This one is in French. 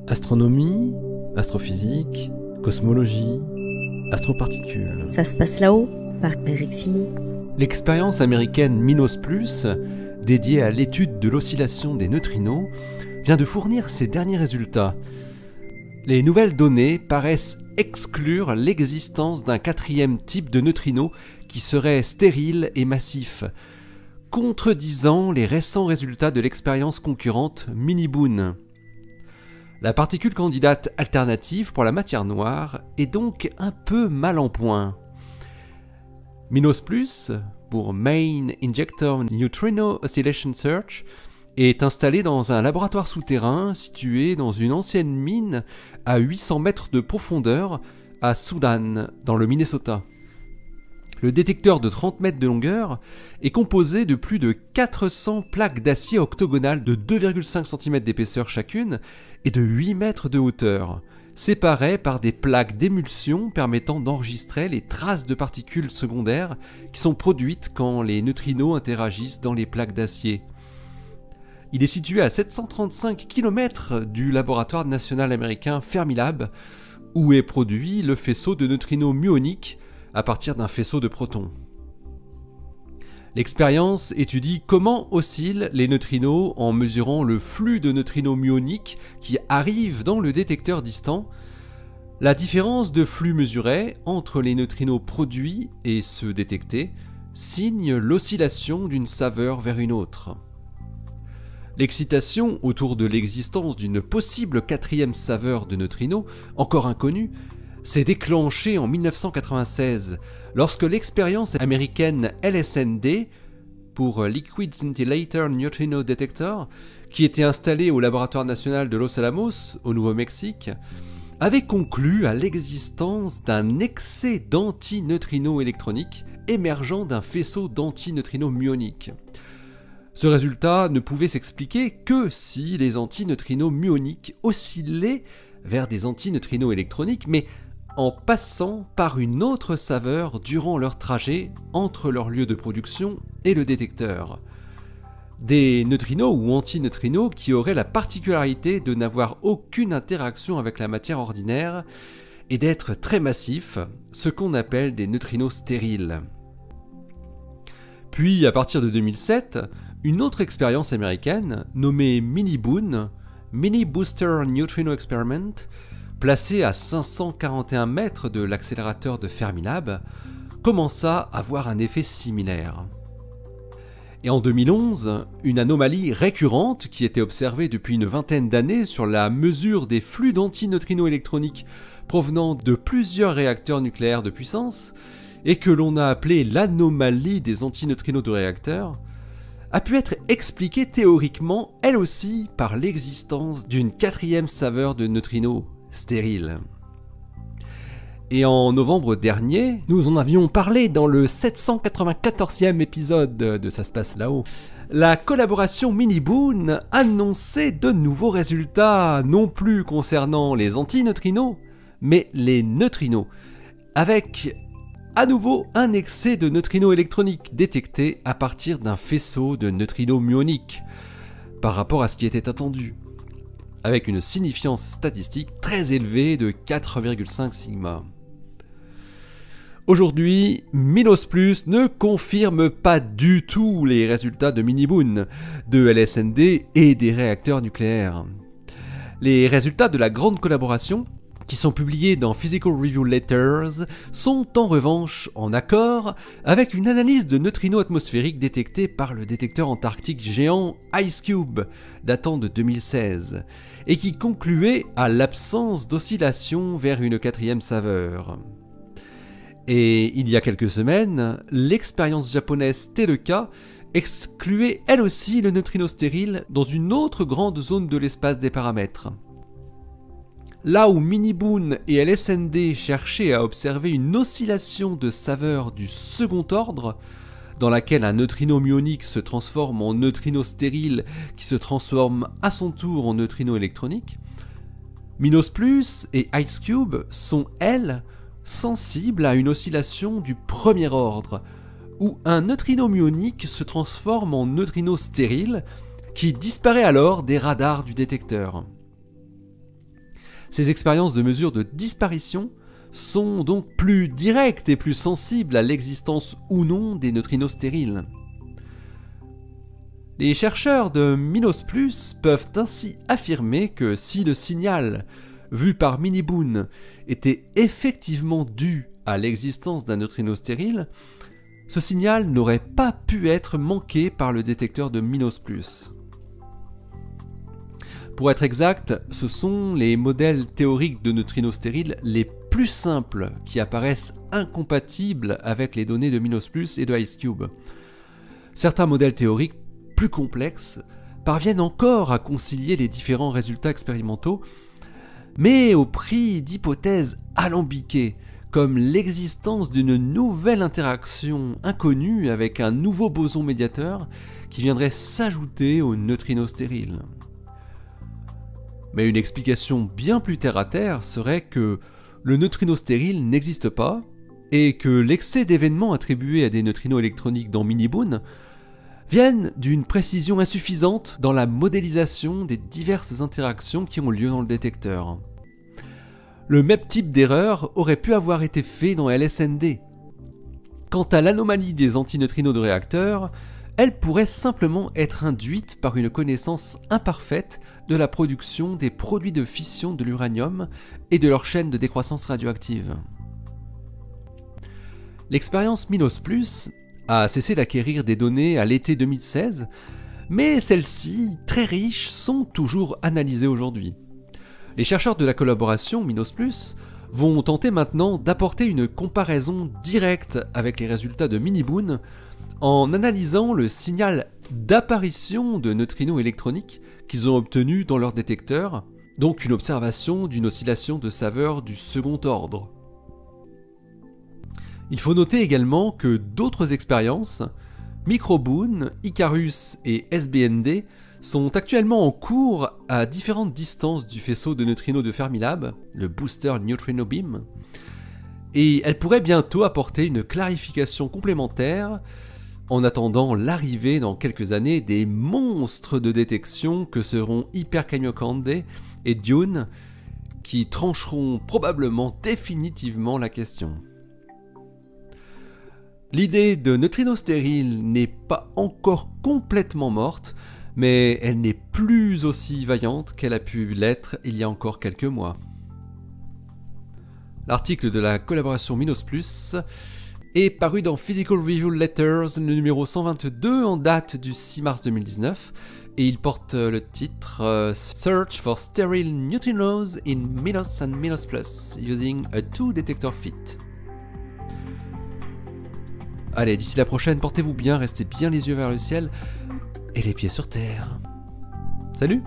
Astronomie, astrophysique, cosmologie, astroparticules. Ça se passe là-haut, par Eric Simon. L'expérience américaine MINOS+, dédiée à l'étude de l'oscillation des neutrinos, vient de fournir ses derniers résultats. Les nouvelles données paraissent exclure l'existence d'un quatrième type de neutrino qui serait stérile et massif, contredisant les récents résultats de l'expérience concurrente Mini-Boon. La particule candidate alternative pour la matière noire est donc un peu mal en point. MINOS+, pour Main Injector Neutrino Oscillation Search, est installé dans un laboratoire souterrain situé dans une ancienne mine à 800 mètres de profondeur à Soudan, dans le Minnesota. Le détecteur de 30 mètres de longueur est composé de plus de 400 plaques d'acier octogonales de 2,5 cm d'épaisseur chacune et de 8 mètres de hauteur, séparées par des plaques d'émulsion permettant d'enregistrer les traces de particules secondaires qui sont produites quand les neutrinos interagissent dans les plaques d'acier. Il est situé à 735 km du laboratoire national américain Fermilab, où est produit le faisceau de neutrinos muoniques à partir d'un faisceau de protons. L'expérience étudie comment oscillent les neutrinos en mesurant le flux de neutrinos muoniques qui arrivent dans le détecteur distant. La différence de flux mesuré entre les neutrinos produits et ceux détectés signe l'oscillation d'une saveur vers une autre. L'excitation autour de l'existence d'une possible quatrième saveur de neutrinos, encore inconnue, s'est déclenchée en 1996 lorsque l'expérience américaine LSND pour Liquid Scintillator Neutrino Detector, qui était installée au laboratoire national de Los Alamos, au Nouveau-Mexique, avait conclu à l'existence d'un excès d'antineutrinos électroniques émergeant d'un faisceau d'antineutrinos muoniques. Ce résultat ne pouvait s'expliquer que si les antineutrinos muoniques oscillaient vers des antineutrinos électroniques, mais en passant par une autre saveur durant leur trajet entre leur lieu de production et le détecteur. Des neutrinos ou antineutrinos qui auraient la particularité de n'avoir aucune interaction avec la matière ordinaire et d'être très massifs, ce qu'on appelle des neutrinos stériles. Puis, à partir de 2007, une autre expérience américaine, nommée Mini-Boon, Mini Booster Neutrino Experiment, placée à 541 mètres de l'accélérateur de Fermilab, commença à avoir un effet similaire. Et en 2011, une anomalie récurrente qui était observée depuis une vingtaine d'années sur la mesure des flux d'antineutrinos électroniques provenant de plusieurs réacteurs nucléaires de puissance, et que l'on a appelée l'anomalie des antineutrinos de réacteurs, a pu être expliquée théoriquement, elle aussi, par l'existence d'une quatrième saveur de neutrinos stériles. Et en novembre dernier, nous en avions parlé dans le 794e épisode de Ça se passe là-haut. La collaboration Mini-Boon annonçait de nouveaux résultats, non plus concernant les antineutrinos, mais les neutrinos, avec à nouveau un excès de neutrinos électroniques détecté à partir d'un faisceau de neutrinos muoniques, par rapport à ce qui était attendu, avec une signifiance statistique très élevée de 4,5 sigma. Aujourd'hui, MINOS+ ne confirme pas du tout les résultats de Mini-Boon, de LSND et des réacteurs nucléaires. Les résultats de la grande collaboration, qui sont publiés dans Physical Review Letters, sont en revanche en accord avec une analyse de neutrinos atmosphériques détectés par le détecteur antarctique géant IceCube, datant de 2016, et qui concluait à l'absence d'oscillation vers une quatrième saveur. Et il y a quelques semaines, l'expérience japonaise TELECA excluait elle aussi le neutrino stérile dans une autre grande zone de l'espace des paramètres. Là où Mini-Boon et LSND cherchaient à observer une oscillation de saveur du second ordre, dans laquelle un neutrino muonique se transforme en neutrino stérile qui se transforme à son tour en neutrino électronique, MINOS+ et IceCube sont, elles, sensibles à une oscillation du premier ordre, où un neutrino muonique se transforme en neutrino stérile qui disparaît alors des radars du détecteur. Ces expériences de mesure de disparition sont donc plus directes et plus sensibles à l'existence ou non des neutrinos stériles. Les chercheurs de Minos+ peuvent ainsi affirmer que si le signal vu par Mini-Boon était effectivement dû à l'existence d'un neutrino stérile, ce signal n'aurait pas pu être manqué par le détecteur de Minos+. Pour être exact, ce sont les modèles théoriques de neutrinos stériles les plus simples qui apparaissent incompatibles avec les données de Minos+ et de IceCube. Certains modèles théoriques plus complexes parviennent encore à concilier les différents résultats expérimentaux, mais au prix d'hypothèses alambiquées, comme l'existence d'une nouvelle interaction inconnue avec un nouveau boson médiateur qui viendrait s'ajouter aux neutrinos stériles. Mais une explication bien plus terre-à-terre serait que le neutrino stérile n'existe pas et que l'excès d'événements attribués à des neutrinos électroniques dans Mini-Boon viennent d'une précision insuffisante dans la modélisation des diverses interactions qui ont lieu dans le détecteur. Le même type d'erreur aurait pu avoir été fait dans LSND. Quant à l'anomalie des antineutrinos de réacteurs, elle pourrait simplement être induite par une connaissance imparfaite de la production des produits de fission de l'uranium et de leur chaîne de décroissance radioactive. L'expérience Minos+ a cessé d'acquérir des données à l'été 2016, mais celles-ci, très riches, sont toujours analysées aujourd'hui. Les chercheurs de la collaboration Minos+ vont tenter maintenant d'apporter une comparaison directe avec les résultats de Mini-Boon en analysant le signal d'apparition de neutrinos électroniques qu'ils ont obtenu dans leur détecteur, donc une observation d'une oscillation de saveur du second ordre. Il faut noter également que d'autres expériences, Microboon, Icarus et SBND, sont actuellement en cours à différentes distances du faisceau de neutrinos de Fermilab, le Booster Neutrino Beam, et elles pourraient bientôt apporter une clarification complémentaire en attendant l'arrivée dans quelques années des monstres de détection que seront Hyper Kamiokande et Dune, qui trancheront probablement définitivement la question. L'idée de neutrinos stériles n'est pas encore complètement morte, mais elle n'est plus aussi vaillante qu'elle a pu l'être il y a encore quelques mois. L'article de la collaboration Minos+ est paru dans Physical Review Letters, le numéro 122 en date du 6 mars 2019, et il porte le titre Search for Sterile Neutrinos in Minos and Minos+ using a 2 detector fit. Allez, d'ici la prochaine, portez-vous bien, restez bien les yeux vers le ciel et les pieds sur terre. Salut!